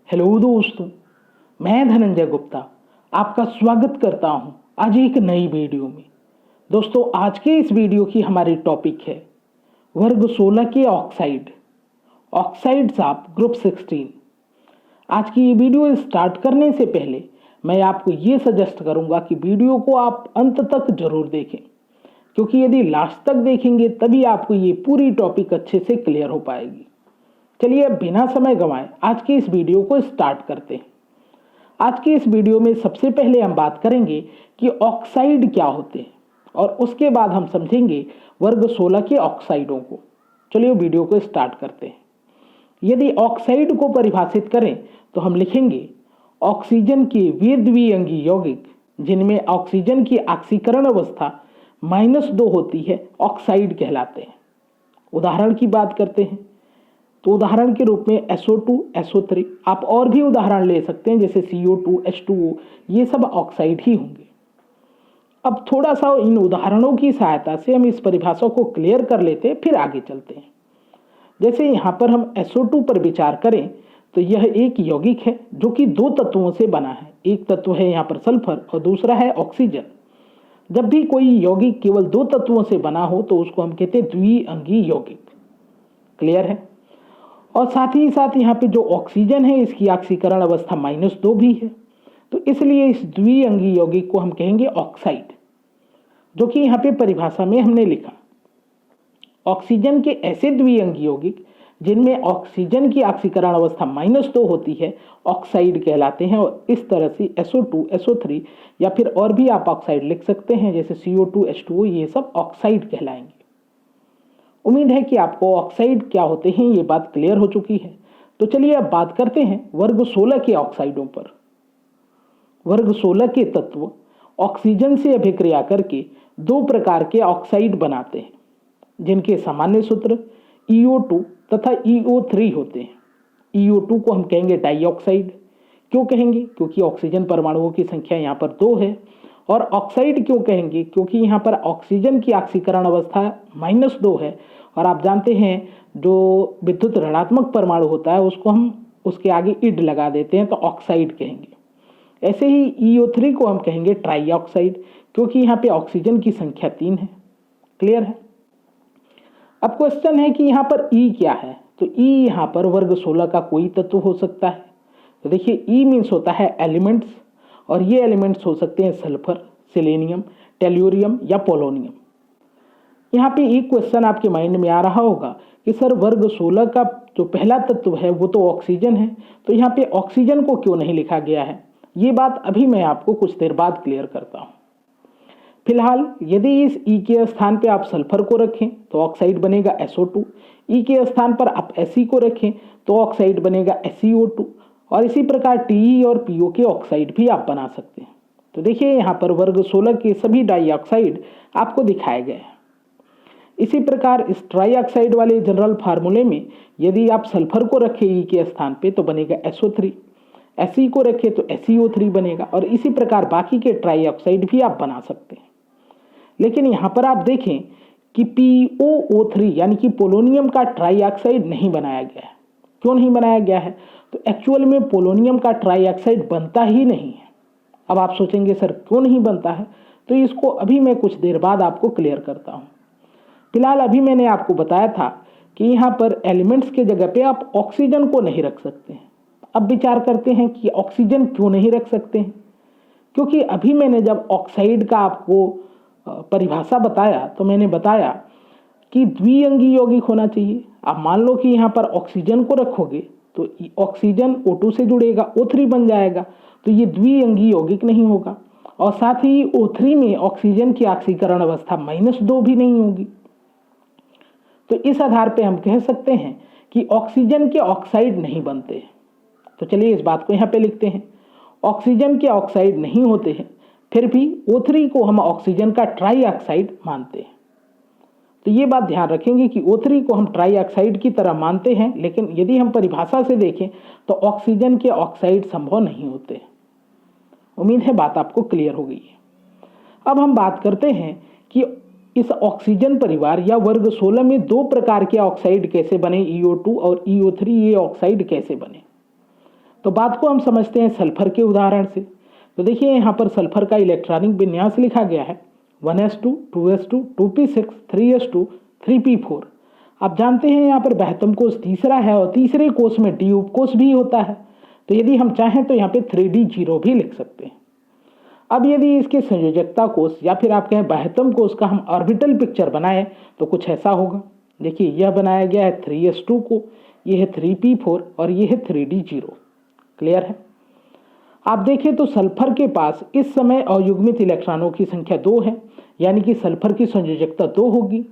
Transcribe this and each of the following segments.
Hello दोस्तों, मैं धनंजय गुप्ता आपका स्वागत करता हूं आज एक नई वीडियो में। दोस्तों, आज के इस वीडियो की हमारी टॉपिक है वर्ग 16 के ऑक्साइड्स ऑफ ग्रुप 16। आज की ये वीडियो स्टार्ट करने से पहले मैं आपको ये सजेस्ट करूंगा कि वीडियो को आप अंत तक जरूर देखें, क्योंकि यदि लास्ट तक देखेंगे तभी आपको ये पूरी टॉपिक अच्छे से क्लियर हो पाएगी। चलिए अब बिना समय गंवाए आज के इस वीडियो को स्टार्ट करते हैं। आज के इस वीडियो में सबसे पहले हम बात करेंगे कि ऑक्साइड क्या होते हैं और उसके बाद हम समझेंगे वर्ग 16 के ऑक्साइडों को। चलिए वीडियो को स्टार्ट करते हैं। यदि ऑक्साइड को परिभाषित करें तो हम लिखेंगे ऑक्सीजन के वे द्विअंगी यौगिक जिनमें ऑक्सीजन की ऑक्सीकरण अवस्था -2 होती है ऑक्साइड कहलाते हैं। उदाहरण की बात करते हैं तो उदाहरण के रूप में SO2, SO3, आप और भी उदाहरण ले सकते हैं जैसे CO2, H2O, ये सब ऑक्साइड ही होंगे। अब थोड़ा सा इन उदाहरणों की सहायता से हम इस परिभाषा को क्लियर कर लेते हैं, फिर आगे चलते हैं। जैसे यहाँ पर हम SO2 पर विचार करें तो यह एक यौगिक है जो कि 2 तत्वों से बना है। एक तत्व है यहाँ पर सल्फर और दूसरा है ऑक्सीजन। जब भी कोई यौगिक केवल 2 तत्वों से बना हो तो उसको हम कहते हैं द्विअंगी यौगिक। क्लियर है? और साथ ही साथ यहाँ पे जो ऑक्सीजन है इसकी ऑक्सीकरण अवस्था -2 भी है, तो इसलिए इस द्विअंगी यौगिक को हम कहेंगे ऑक्साइड, जो कि यहाँ पे परिभाषा में हमने लिखा। ऑक्सीजन के ऐसे द्विअंगी यौगिक जिनमें ऑक्सीजन की ऑक्सीकरण अवस्था -2 होती है ऑक्साइड कहलाते हैं। और इस तरह से SO2, SO3 या फिर और भी आप ऑक्साइड लिख सकते हैं जैसे CO2, H2O, ये सब ऑक्साइड कहलाएंगे। उम्मीद है कि आपको ऑक्साइड क्या होते हैं ये बात क्लियर हो चुकी है। तो चलिए अब बात करते हैं वर्ग 16 के ऑक्साइडों पर। वर्ग 16 के तत्व ऑक्सीजन से अभिक्रिया करके 2 प्रकार के ऑक्साइड बनाते हैं, जिनके सामान्य सूत्र EO2 तथा EO3 होते हैं। EO2 को हम कहेंगे डाइऑक्साइड। क्यों कहेंगे? क्योंकि ऑक्सीजन परमाणुओं की संख्या यहाँ पर 2 है। और ऑक्साइड क्यों कहेंगे? क्योंकि यहाँ पर ऑक्सीजन की ऑक्सीकरण अवस्था -2 है और आप जानते हैं जो विद्युत ऋणात्मक परमाणु होता है उसको हम उसके आगे इड लगा देते हैं तो ऑक्साइड कहेंगे। ऐसे ही EO3 को हम कहेंगे ट्राइऑक्साइड, क्योंकि यहाँ पे ऑक्सीजन की संख्या 3 है। क्लियर है? अब क्वेश्चन है कि यहाँ पर E क्या है? तो E यहाँ पर वर्ग 16 का कोई तत्व हो सकता है। तो देखिए E मीन्स होता है एलिमेंट्स, और ये एलिमेंट्स हो सकते हैं सल्फर, सेलेनियम, टेल्यूरियम या पोलोनियम। यहाँ पे एक क्वेश्चन आपके माइंड में आ रहा होगा कि सर वर्ग 16 का जो पहला तत्व है वो तो ऑक्सीजन है, तो यहाँ पे ऑक्सीजन को क्यों नहीं लिखा गया है? ये बात अभी मैं आपको कुछ देर बाद क्लियर करता हूँ। फिलहाल यदि इस E के स्थान पे आप सल्फर को रखें तो ऑक्साइड बनेगा SO2, E के स्थान पर आप Fe को रखें तो ऑक्साइड बनेगा SeO2, और इसी प्रकार TE और PO के ऑक्साइड भी आप बना सकते हैं। तो देखिए यहाँ पर वर्ग 16 के सभी डाइऑक्साइड आपको दिखाए गए हैं। इसी प्रकार इस ट्राइऑक्साइड वाले जनरल फार्मूले में यदि आप सल्फर को रखें E के स्थान पे तो बनेगा SO3, Fe को रखें तो SeO3 बनेगा, और इसी प्रकार बाकी के ट्राइऑक्साइड भी आप बना सकते हैं। लेकिन यहाँ पर आप देखें कि POO3 यानी कि पोलोनियम का ट्राइऑक्साइड नहीं बनाया गया है। क्यों नहीं बनाया गया है? तो एक्चुअल में पोलोनियम का ट्राइऑक्साइड बनता ही नहीं है। अब आप सोचेंगे सर क्यों नहीं बनता है? तो इसको अभी मैं कुछ देर बाद आपको क्लियर करता हूँ। फिलहाल अभी मैंने आपको बताया था कि यहाँ पर एलिमेंट्स के जगह पे आप ऑक्सीजन को नहीं रख सकते हैं। अब विचार करते हैं कि ऑक्सीजन क्यों नहीं रख सकते हैं। क्योंकि अभी मैंने जब ऑक्साइड का आपको परिभाषा बताया तो मैंने बताया कि द्विअंगी यौगिक होना चाहिए। आप मान लो कि यहाँ पर ऑक्सीजन को रखोगे तो ऑक्सीजन O2 से जुड़ेगा, O3 बन जाएगा, तो ये द्विअंगी यौगिक नहीं होगा। और साथ ही O3 में ऑक्सीजन की ऑक्सीकरण अवस्था -2 भी नहीं होगी। तो इस आधार पे हम कह सकते हैं कि ऑक्सीजन के ऑक्साइड नहीं बनते। तो चलिए इस बात को यहाँ पे लिखते हैं, ऑक्सीजन के ऑक्साइड नहीं होते हैं, फिर भी O3 को हम ऑक्सीजन का ट्राइऑक्साइड मानते हैं। तो ये बात ध्यान रखेंगे कि O3 को हम ट्राइऑक्साइड की तरह मानते हैं, लेकिन यदि हम परिभाषा से देखें तो ऑक्सीजन के ऑक्साइड संभव नहीं होते। उम्मीद है बात आपको क्लियर हो गई है। अब हम बात करते हैं कि इस ऑक्सीजन परिवार या वर्ग 16 में 2 प्रकार के ऑक्साइड कैसे बने, EO2 और EO3, ये ऑक्साइड कैसे बने। तो बात को हम समझते हैं सल्फर के उदाहरण से। तो देखिए यहाँ पर सल्फर का इलेक्ट्रॉनिक विन्यास लिखा गया है 1s2 2s2 2p6 3s2 3p4। आप जानते हैं यहाँ पर बहत्तम कोष तीसरा है और तीसरे कोष में डी उपकोष भी होता है। तो यदि हम चाहें तो यहाँ पे 3d0 भी लिख सकते हैं। अब यदि इसके संयोजकता कोष या फिर आप कहें बहत्तम कोष का हम ऑर्बिटल पिक्चर बनाए तो कुछ ऐसा होगा। देखिए यह बनाया गया है 3s2 को, यह है 3p4 और यह है 3d0। क्लियर है। आप देखें तो सल्फर के पास इस समय अयुग्मित इलेक्ट्रॉनों की संख्या 2 है, यानी कि सल्फर की संयोजकता 2 होगी।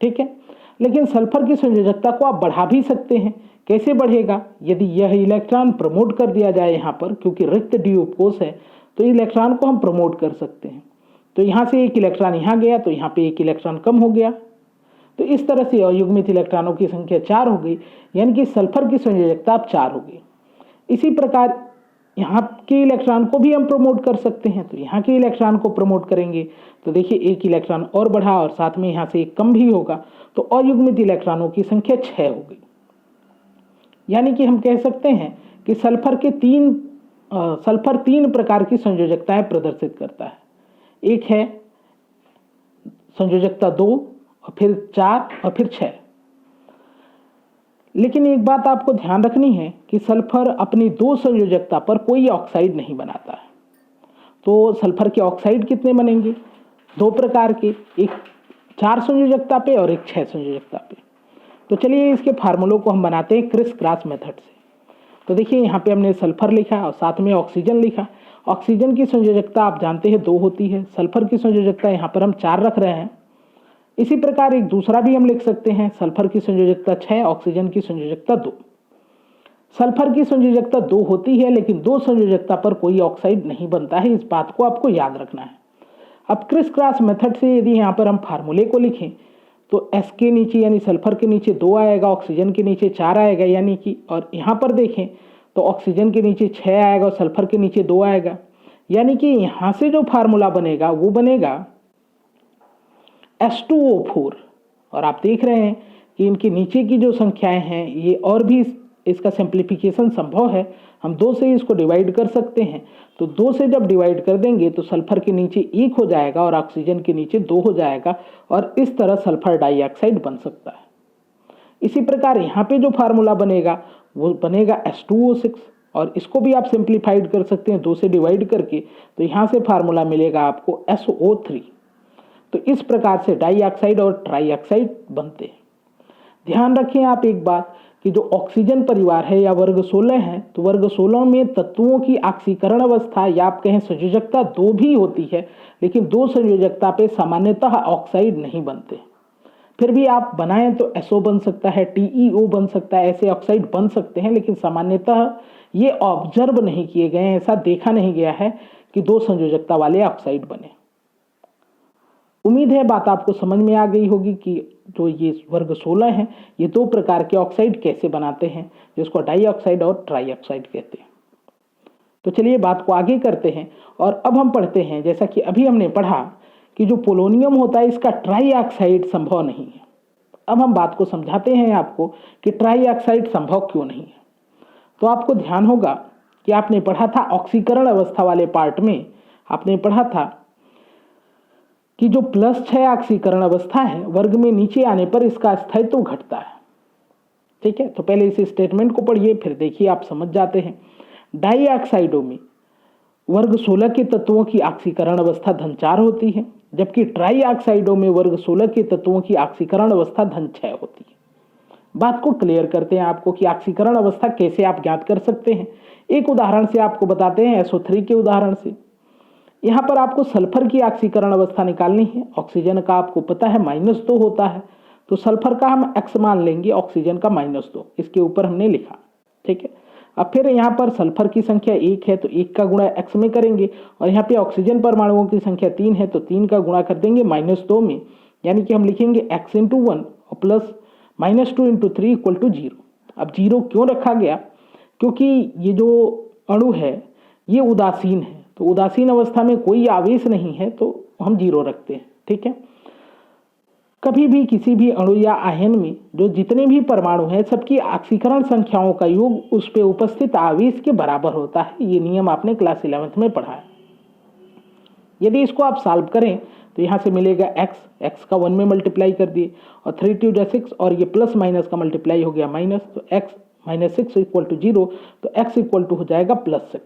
ठीक है, लेकिन सल्फर की संयोजकता को आप बढ़ा भी सकते हैं। कैसे बढ़ेगा? यदि यह इलेक्ट्रॉन प्रमोट कर दिया जाए यहाँ पर, क्योंकि रिक्त डी उपकोष है तो इलेक्ट्रॉन को हम प्रमोट कर सकते हैं। तो यहाँ से एक इलेक्ट्रॉन यहाँ गया तो यहाँ पे एक इलेक्ट्रॉन कम हो गया। तो इस तरह से अयुग्मित इलेक्ट्रॉनों की संख्या 4 हो गई, यानी कि सल्फर की संयोजकता अब 4 हो गई। इसी प्रकार यहाँ के इलेक्ट्रॉन को भी हम प्रमोट कर सकते हैं। तो यहाँ के इलेक्ट्रॉन को प्रमोट करेंगे तो देखिए एक इलेक्ट्रॉन और बढ़ा और साथ में यहाँ से एक कम भी होगा, तो अयुग्मित इलेक्ट्रॉनों की संख्या 6 हो गई। यानी कि हम कह सकते हैं कि सल्फर 3 प्रकार की संयोजकताएं प्रदर्शित करता है। एक है संयोजकता 2 और फिर 4 और फिर 6। लेकिन एक बात आपको ध्यान रखनी है कि सल्फर अपनी 2 संयोजकता पर कोई ऑक्साइड नहीं बनाता है। तो सल्फर के ऑक्साइड कितने बनेंगे? 2 प्रकार के, एक 4 संयोजकता पे और एक 6 संयोजकता पे। तो चलिए इसके फार्मूलों को हम बनाते हैं क्रिस क्रॉस मेथड से। तो देखिए यहाँ पे हमने सल्फर लिखा और साथ में ऑक्सीजन लिखा। ऑक्सीजन की संयोजकता आप जानते हैं 2 होती है, सल्फर की संयोजकता यहाँ पर हम 4 रख रहे हैं। इसी प्रकार एक दूसरा भी हम लिख सकते हैं, सल्फर की संयोजकता 6, ऑक्सीजन की संयोजकता 2। सल्फर की संयोजकता 2 होती है, लेकिन 2 संयोजकता पर कोई ऑक्साइड नहीं बनता है। इस बात को आपको याद रखना है। अब क्रिस क्रॉस मेथड से यदि यहाँ पर हम फार्मूले को लिखें तो S के नीचे यानी सल्फर के नीचे 2 आएगा, ऑक्सीजन के नीचे 4 आएगा, यानी कि, और यहाँ पर देखें तो ऑक्सीजन के नीचे 6 आएगा और सल्फर के नीचे 2 आएगा। यानी कि यहाँ से जो फार्मूला बनेगा वो बनेगा S2O4। और आप देख रहे हैं कि इनके नीचे की जो संख्याएं हैं ये और भी इसका सिंप्लीफिकेशन संभव है। हम 2 से इसको डिवाइड कर सकते हैं। तो 2 से जब डिवाइड कर देंगे तो सल्फर के नीचे 1 हो जाएगा और ऑक्सीजन के नीचे 2 हो जाएगा और इस तरह सल्फर डाइऑक्साइड बन सकता है। इसी प्रकार यहाँ पे जो फार्मूला बनेगा वो बनेगा S2O6 और इसको भी आप सिंप्लीफाइड कर सकते हैं 2 से डिवाइड करके। तो यहाँ से फार्मूला मिलेगा आपको SO3। तो इस प्रकार से डाइऑक्साइड और ट्राइऑक्साइड बनते हैं। ध्यान रखें आप एक बात कि जो ऑक्सीजन परिवार है या वर्ग 16 है, तो वर्ग 16 में तत्वों की ऑक्सीकरण अवस्था या आप कहें संयोजकता 2 भी होती है, लेकिन 2 संयोजकता पे सामान्यतः ऑक्साइड नहीं बनते। फिर भी आप बनाएं तो SO बन सकता है, TeO बन सकता है, ऐसे ऑक्साइड बन सकते हैं, लेकिन सामान्यतः ये ऑब्जर्व नहीं किए गए हैं, ऐसा देखा नहीं गया है कि 2 संयोजकता वाले ऑक्साइड बने। उम्मीद है बात आपको समझ में आ गई होगी कि जो ये वर्ग 16 हैं ये 2 प्रकार के ऑक्साइड कैसे बनाते हैं, जिसको डाइऑक्साइड और ट्राइऑक्साइड कहते हैं। तो चलिए बात को आगे करते हैं और अब हम पढ़ते हैं, जैसा कि अभी हमने पढ़ा कि जो पोलोनियम होता है इसका ट्राइऑक्साइड संभव नहीं है। अब हम बात को समझाते हैं आपको कि ट्राइऑक्साइड संभव क्यों नहीं है। तो आपको ध्यान होगा कि आपने पढ़ा था ऑक्सीकरण अवस्था वाले पार्ट में, आपने पढ़ा था कि जो +6 ऑक्सीकरण अवस्था है वर्ग में नीचे आने पर इसका स्थायित्व घटता है। ठीक है, तो पहले इस स्टेटमेंट को पढ़िए फिर देखिए आप समझ जाते हैं। डाइऑक्साइडों में वर्ग 16 के तत्वों की ऑक्सीकरण अवस्था ⁴ होती है, जबकि ट्राइऑक्साइडों में वर्ग 16 के तत्वों की ऑक्सीकरण अवस्था ⁶ होती है। बात को क्लियर करते हैं आपको कि ऑक्सीकरण अवस्था कैसे आप ज्ञात कर सकते हैं। एक उदाहरण से आपको बताते हैं, SO3 के उदाहरण से। यहाँ पर आपको सल्फर की ऑक्सीकरण अवस्था निकालनी है। ऑक्सीजन का आपको पता है -2 होता है, तो सल्फर का हम X मान लेंगे, ऑक्सीजन का -2, इसके ऊपर हमने लिखा। ठीक है, अब फिर यहाँ पर सल्फर की संख्या 1 है तो 1 का गुणा X में करेंगे, और यहाँ पे ऑक्सीजन परमाणुओं की संख्या 3 है तो 3 का गुणा कर देंगे -2 में, यानी कि हम लिखेंगे X × 1 और प्लस -2 × 3 = 0। अब 0 क्यों रखा गया? क्योंकि ये जो अणु है ये उदासीन है, तो उदासीन अवस्था में कोई आवेश नहीं है तो हम 0 रखते हैं। ठीक है, कभी भी किसी भी अणु या आयन में जो जितने भी परमाणु हैं सबकी ऑक्सीकरण संख्याओं का योग उस पे उपस्थित आवेश के बराबर होता है। ये नियम आपने क्लास 11th में पढ़ा है। यदि इसको आप सॉल्व करें तो यहाँ से मिलेगा x का 1 में मल्टीप्लाई कर दिए और 3 2 जा 6 और ये प्लस माइनस का मल्टीप्लाई हो गया माइनस, तो x -6 इक्वल टू 0, तो x इक्वल टू हो जाएगा +6।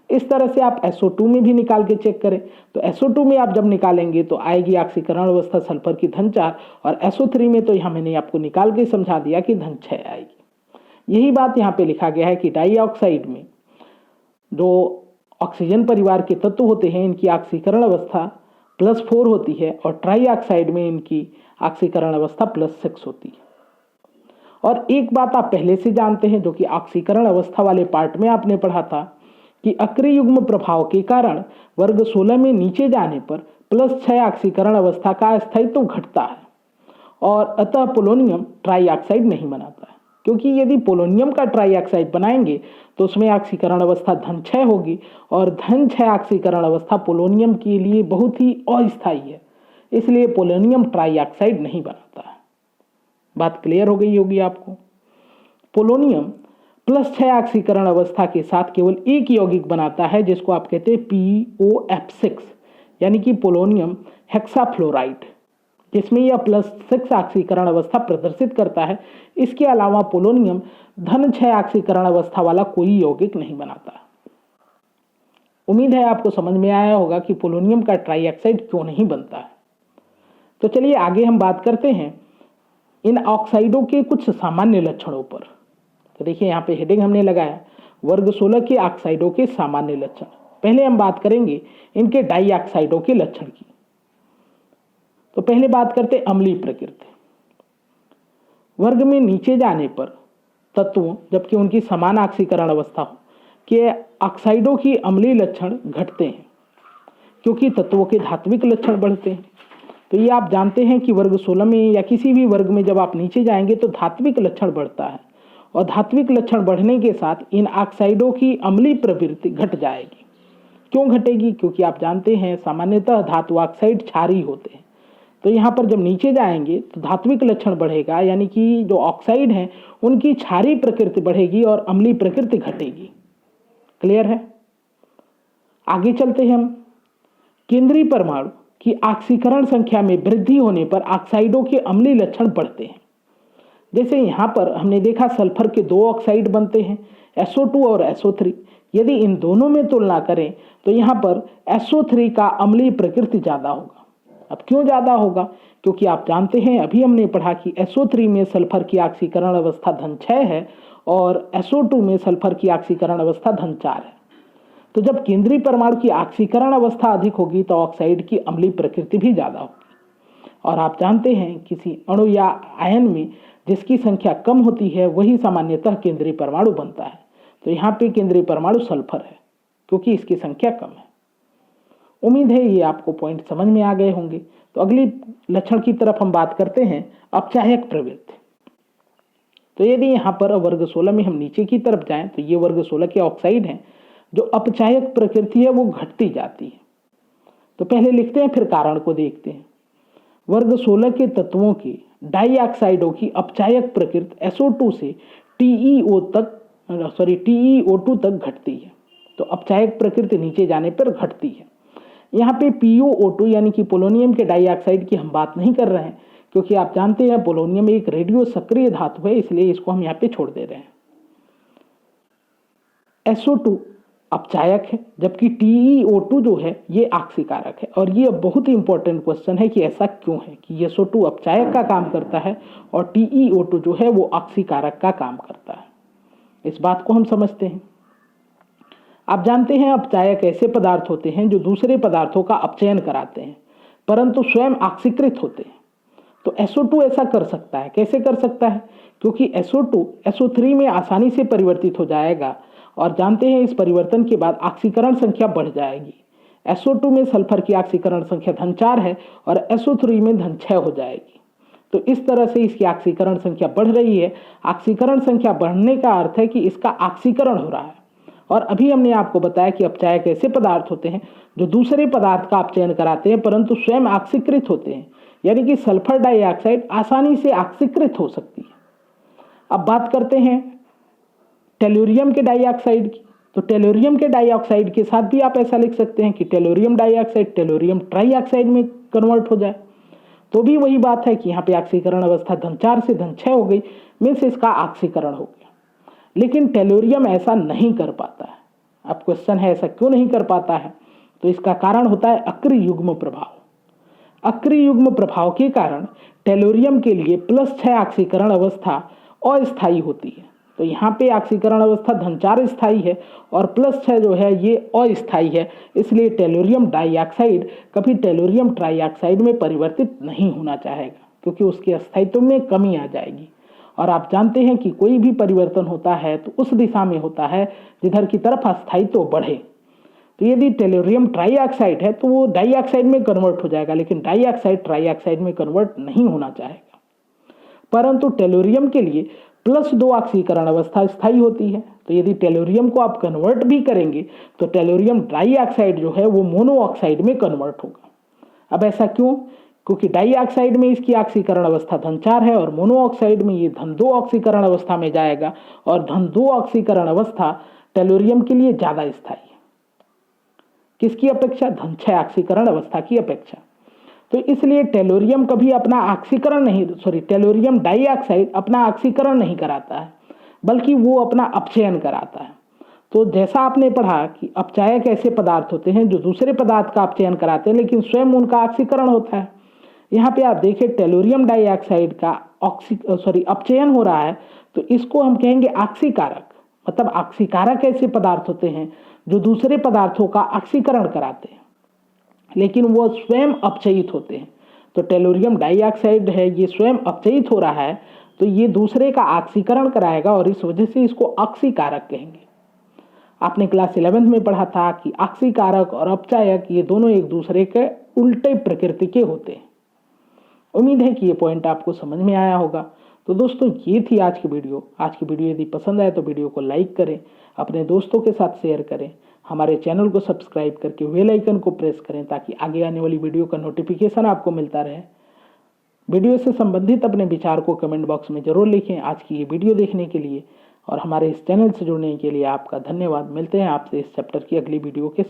इस तरह से आप SO2 में भी निकाल के चेक करें तो SO2 में आप जब निकालेंगे तो आएगी ऑक्सीकरण अवस्था सल्फर की धन 4 और SO3 में तो यहाँ मैंने आपको निकाल के समझा दिया कि धन 6 आएगी। यही बात यहाँ पे लिखा गया है कि डाइऑक्साइड में जो ऑक्सीजन परिवार के तत्व होते हैं इनकी ऑक्सीकरण अवस्था +4 होती है और ट्राईऑक्साइड में इनकी ऑक्सीकरण अवस्था +6 होती है। और एक बात आप पहले से जानते हैं जो कि ऑक्सीकरण अवस्था वाले पार्ट में आपने पढ़ा था कि अक्रिय युग्म प्रभाव के कारण वर्ग 16 में नीचे जाने पर +6 ऑक्सीकरण अवस्था का अस्थायित्व घटता है और अतः पोलोनियम ट्राईऑक्साइड नहीं बनाता है, क्योंकि यदि पोलोनियम का ट्राईऑक्साइड बनाएंगे तो उसमें ऑक्सीकरण अवस्था धन 6 होगी और धन 6 ऑक्सीकरण अवस्था पोलोनियम के लिए बहुत ही अस्थायी है, इसलिए पोलोनियम ट्राईऑक्साइड नहीं बनाता है। बात क्लियर हो गई होगी आपको। पोलोनियम +6 ऑक्सीकरण अवस्था के साथ केवल एक यौगिक बनाता है जिसको आप कहते हैं POF6 यानी कि पोलोनियम हेक्साफ्लोराइड, जिसमें यह +6 ऑक्सीकरण अवस्था प्रदर्शित करता है। इसके अलावा पोलोनियम धन 6 ऑक्सीकरण अवस्था वाला कोई यौगिक नहीं बनाता। उम्मीद है आपको समझ में आया होगा कि पोलोनियम का ट्राईऑक्साइड क्यों नहीं बनता है। तो चलिए आगे हम बात करते हैं इन ऑक्साइडों के कुछ सामान्य लक्षणों पर। तो देखिए यहाँ पे हेडिंग हमने लगाया वर्ग 16 के ऑक्साइडों के सामान्य लक्षण। पहले हम बात करेंगे इनके डाइऑक्साइडों के लक्षण की। तो पहले बात करते अम्लीय प्रकृति। वर्ग में नीचे जाने पर तत्वों जबकि उनकी समान ऑक्सीकरण अवस्था हो के ऑक्साइडों की अम्लीय लक्षण घटते हैं क्योंकि तत्वों के धात्विक लक्षण बढ़ते हैं। तो ये आप जानते हैं कि वर्ग 16 में या किसी भी वर्ग में जब आप नीचे जाएंगे तो धात्विक लक्षण बढ़ता है और धात्विक लक्षण बढ़ने के साथ इन ऑक्साइडों की अम्लीय प्रवृत्ति घट जाएगी। क्यों घटेगी? क्योंकि आप जानते हैं सामान्यतः धातु ऑक्साइड क्षारीय होते हैं। तो यहाँ पर जब नीचे जाएंगे तो धात्विक लक्षण बढ़ेगा, यानी कि जो ऑक्साइड हैं उनकी क्षारीय प्रकृति बढ़ेगी और अम्लीय प्रकृति घटेगी। क्लियर है? आगे चलते हैं हम। केंद्रीय परमाणु की ऑक्सीकरण संख्या में वृद्धि होने पर ऑक्साइडों के अम्लीय लक्षण बढ़ते हैं। जैसे यहाँ पर हमने देखा सल्फर के 2 ऑक्साइड बनते हैं, SO2 और SO3। यदि इन दोनों में तुलना करें तो यहाँ पर SO3 का अम्लीय प्रकृति ज़्यादा होगा। अब क्यों ज़्यादा होगा? क्योंकि आप जानते हैं अभी हमने पढ़ा कि SO3 में सल्फर की ऑक्सीकरण अवस्था धन 6 है और SO2 में सल्फर की ऑक्सीकरण अवस्था धन 4 है। तो जब केंद्रीय परमाणु की ऑक्सीकरण अवस्था अधिक होगी तो ऑक्साइड की अम्लीय प्रकृति भी ज़्यादा होगी। और आप जानते हैं किसी अणु या आयन में जिसकी संख्या कम होती है वही सामान्यतः केंद्रीय परमाणु बनता है। तो यहाँ पे केंद्रीय परमाणु सल्फर है क्योंकि इसकी संख्या कम है। उम्मीद है ये आपको पॉइंट समझ में आ गए होंगे। तो अगली लक्षण की तरफ हम बात करते हैं अपचायक प्रवृत्ति। तो यदि यहाँ पर वर्ग 16 में हम नीचे की तरफ जाएं तो ये वर्ग 16 के ऑक्साइड हैं, जो अपचायक प्रकृति है वो घटती जाती है। तो पहले लिखते हैं फिर कारण को देखते हैं। वर्ग 16 के तत्वों की डाइऑक्साइडों की अपचायक प्रकृति SO2 से TeO2 तक घटती है। तो अपचायक प्रकृति नीचे जाने पर घटती है। यहाँ पे POO2 यानी कि पोलोनियम के डाइऑक्साइड की हम बात नहीं कर रहे हैं क्योंकि आप जानते हैं पोलोनियम एक रेडियो सक्रिय धातु है, इसलिए इसको हम यहाँ पे छोड़ दे रहे हैं। SO2 अपचायक है जबकि TeO2 जो है ये ऑक्सीकारक है। और ये बहुत ही इंपॉर्टेंट क्वेश्चन है कि ऐसा क्यों है कि SO2 अपचायक का काम करता है और TeO2 जो है वो ऑक्सीकारक का काम करता है। इस बात को हम समझते हैं। आप जानते हैं अपचायक ऐसे पदार्थ होते हैं जो दूसरे पदार्थों का अपचयन कराते हैं परंतु स्वयं ऑक्सीकृत होते हैं। तो SO2 ऐसा कर सकता है। कैसे कर सकता है? क्योंकि SO2 SO3 में आसानी से परिवर्तित हो जाएगा और जानते हैं इस परिवर्तन के बाद ऑक्सीकरण संख्या बढ़ जाएगी। SO2 में सल्फर की ऑक्सीकरण संख्या धन 4 है और SO3 में धन 6 हो जाएगी। तो इस तरह से इसकी ऑक्सीकरण संख्या बढ़ रही है। ऑक्सीकरण संख्या बढ़ने का अर्थ है कि इसका ऑक्सीकरण हो रहा है। और अभी हमने आपको बताया कि अपचायक ऐसे पदार्थ होते हैं जो दूसरे पदार्थ का अपचयन कराते हैं परंतु स्वयं ऑक्सीकृत होते हैं, यानी कि सल्फर डाइऑक्साइड आसानी से ऑक्सीकृत हो सकती है। अब बात करते हैं टेलुरियम के डाइऑक्साइड की। तो टेलुरियम के डाइऑक्साइड के साथ भी आप ऐसा लिख सकते हैं कि टेलुरियम डाइऑक्साइड टेलुरियम ट्राइऑक्साइड में कन्वर्ट हो जाए। तो भी वही बात है कि यहाँ पे ऑक्सीकरण अवस्था धन 4 से धन 6 हो गई, मीन्स इसका ऑक्सीकरण हो गया। लेकिन टेलुरियम ऐसा नहीं कर पाता है। अब क्वेश्चन है ऐसा क्यों नहीं कर पाता है? तो इसका कारण होता है अक्रिय युग्म प्रभाव। अक्रिय युग्म प्रभाव के कारण टेलुरियम के लिए +6 ऑक्सीकरण अवस्था अस्थायी होती है। तो यहाँ पे ऑक्सीकरण अवस्था धन 4 स्थायी है और +6 जो है ये अस्थायी है, इसलिए टेलुरियम डाइऑक्साइड कभी टेलुरियम ट्राइऑक्साइड में परिवर्तित नहीं होना चाहेगा, क्योंकि उसके अस्थायित्व में कमी आ जाएगी। और आप जानते हैं कि कोई भी परिवर्तन होता है तो उस दिशा में होता है जिधर की तरफ अस्थायित्व बढ़े। तो यदि टेलुरियम ट्राइऑक्साइड है तो वो डाइऑक्साइड में कन्वर्ट हो जाएगा, लेकिन डाइऑक्साइड ट्राइऑक्साइड में कन्वर्ट नहीं होना चाहेगा। परंतु टेलुरियम के लिए +2 ऑक्सीकरण अवस्था स्थायी होती है। तो यदि टेलुरियम को आप कन्वर्ट भी करेंगे तो टेलुरियम डाइऑक्साइड जो है वो मोनोऑक्साइड में कन्वर्ट होगा। अब ऐसा क्यों? क्योंकि डाइऑक्साइड में इसकी ऑक्सीकरण अवस्था धन 4 है और मोनोऑक्साइड में ये धन 2 ऑक्सीकरण अवस्था में जाएगा, और धन 2 ऑक्सीकरण अवस्था टेलुरियम के लिए ज्यादा स्थायी है। किसकी अपेक्षा? धन 6 ऑक्सीकरण अवस्था की अपेक्षा। तो इसलिए टेलुरियम कभी अपना ऑक्सीकरण नहीं, टेलुरियम डाइऑक्साइड अपना ऑक्सीकरण नहीं कराता है, बल्कि वो अपना अपचयन कराता है। तो जैसा आपने पढ़ा कि अपचायक ऐसे पदार्थ होते हैं जो दूसरे पदार्थ का अपचयन कराते हैं, लेकिन स्वयं उनका ऑक्सीकरण होता है। यहाँ पे आप देखिए टेलुरियम डाइऑक्साइड का अपचयन हो रहा है, तो इसको हम कहेंगे ऑक्सीकारक। मतलब ऑक्सीकारक ऐसे पदार्थ होते हैं जो दूसरे पदार्थों का ऑक्सीकरण कराते हैं, लेकिन वो स्वयं अपचयित होते हैं। तो टेलुरियम डाइऑक्साइड है ये स्वयं अपचयित हो रहा है, तो ये दूसरे का ऑक्सीकरण कराएगा और इस वजह से इसको ऑक्सीकारक कहेंगे। आपने क्लास 11th में पढ़ा था कि ऑक्सीकारक और अपचायक ये दोनों एक दूसरे के उल्टे प्रकृति के होते हैं। उम्मीद है कि ये पॉइंट आपको समझ में आया होगा। तो दोस्तों ये थी आज की वीडियो। आज की वीडियो यदि पसंद आए तो वीडियो को लाइक करें, अपने दोस्तों के साथ शेयर करें, हमारे चैनल को सब्सक्राइब करके बेल आइकन को प्रेस करें ताकि आगे आने वाली वीडियो का नोटिफिकेशन आपको मिलता रहे। वीडियो से संबंधित अपने विचार को कमेंट बॉक्स में जरूर लिखें। आज की ये वीडियो देखने के लिए और हमारे इस चैनल से जुड़ने के लिए आपका धन्यवाद। मिलते हैं आपसे इस चैप्टर की अगली वीडियो के